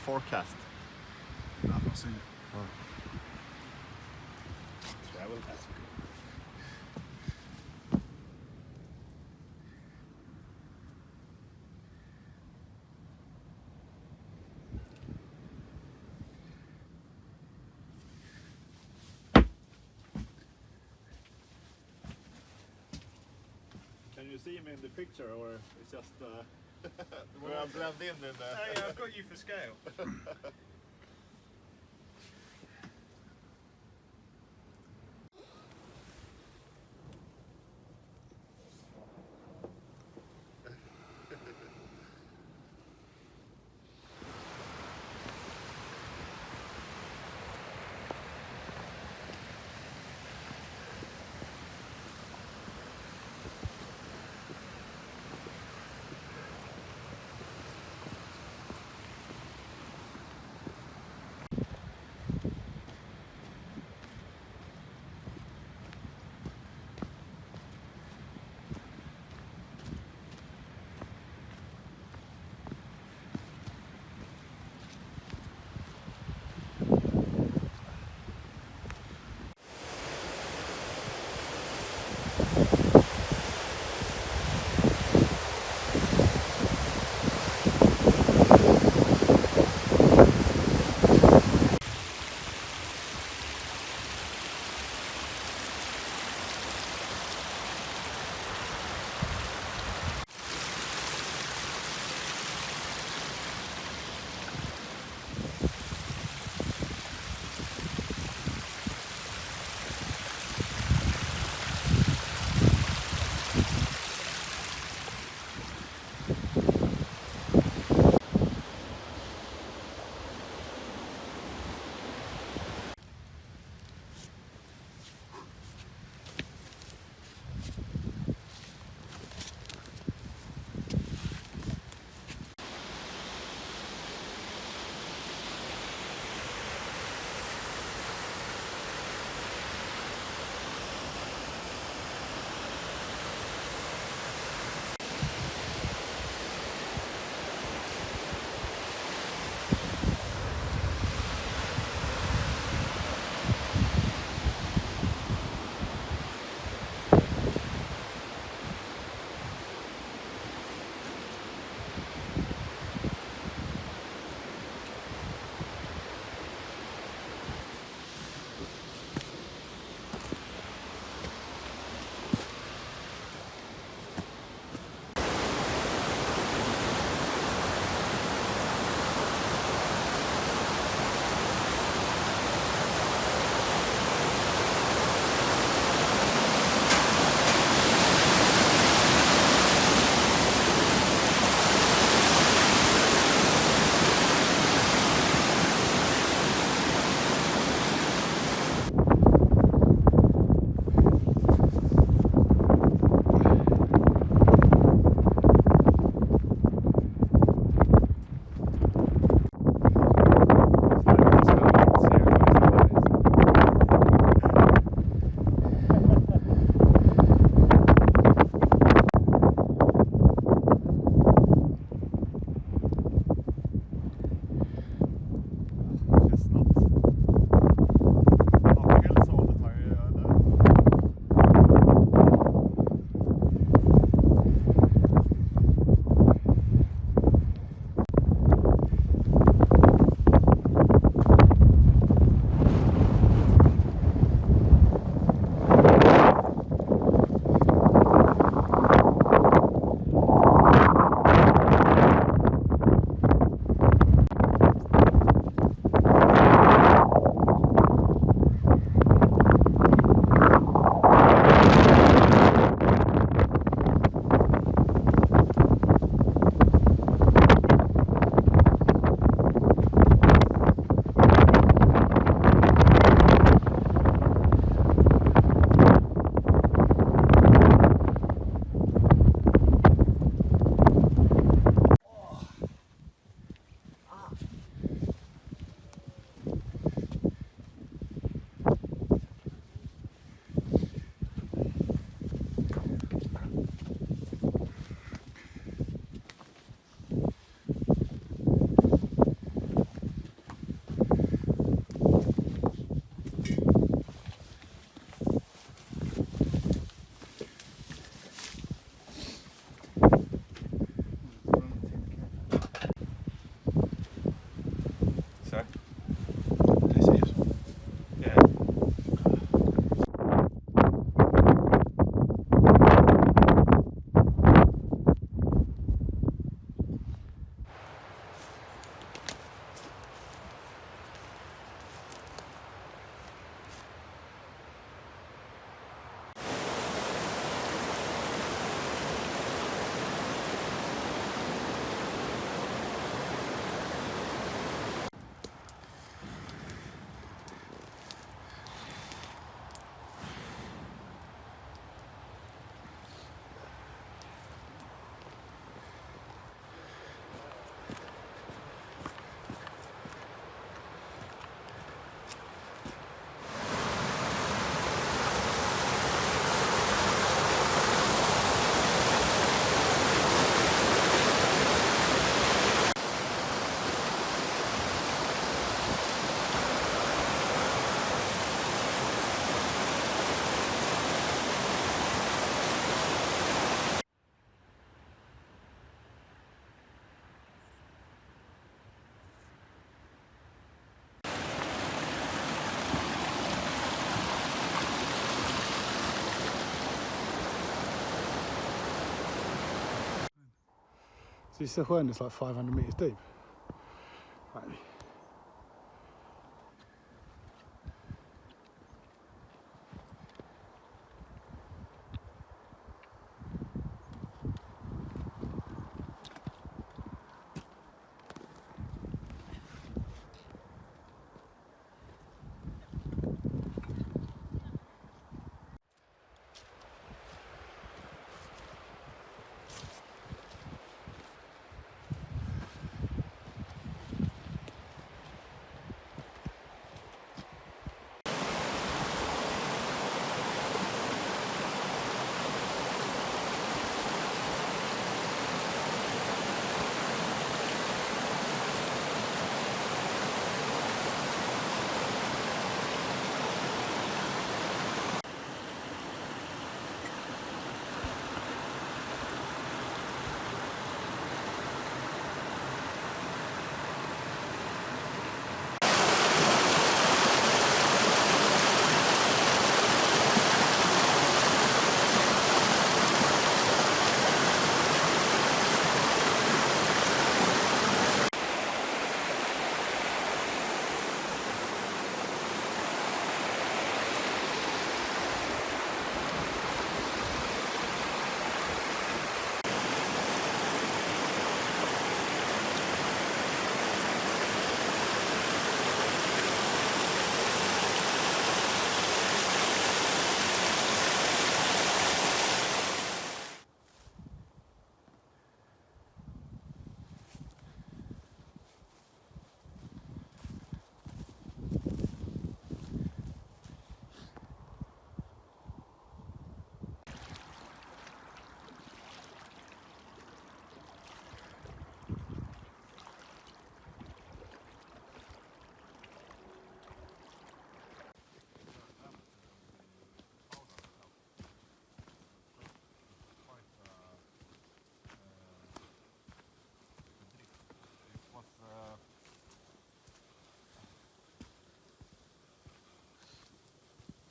forecast? No, I've not seen it. Oh. Yeah, well, that's good. Can you see him in the picture, or it's just where I blend in the... Hey, I've got you for scale. So you said when it's like 500 meters deep? Right.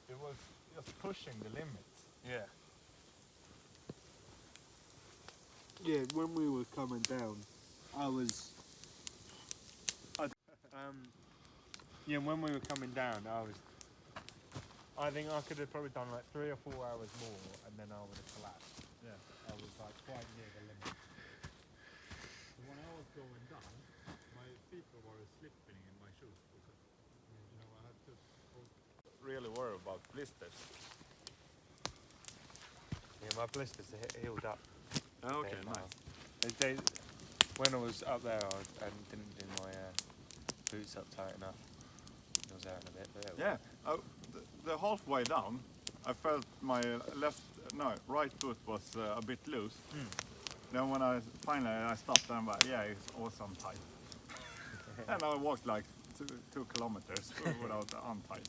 It was just pushing the limits. Yeah. Yeah, when we were coming down, when we were coming down, I think I could have probably done like 3 or 4 hours more, and then I would have collapsed. Yeah. I was like quite near the limit. When I was going down, my feet were slipping in my shoes because, I had to. Really worry about blisters. Yeah, my blisters healed up. Oh, okay, Yeah, nice. When I was up there, I didn't do my boots up tight enough. I was out a bit, but Yeah, the halfway down, I felt my right foot was a bit loose. Then when I finally stopped, I'm like, yeah, it's awesome tight. And I walked like 2 kilometers without untight.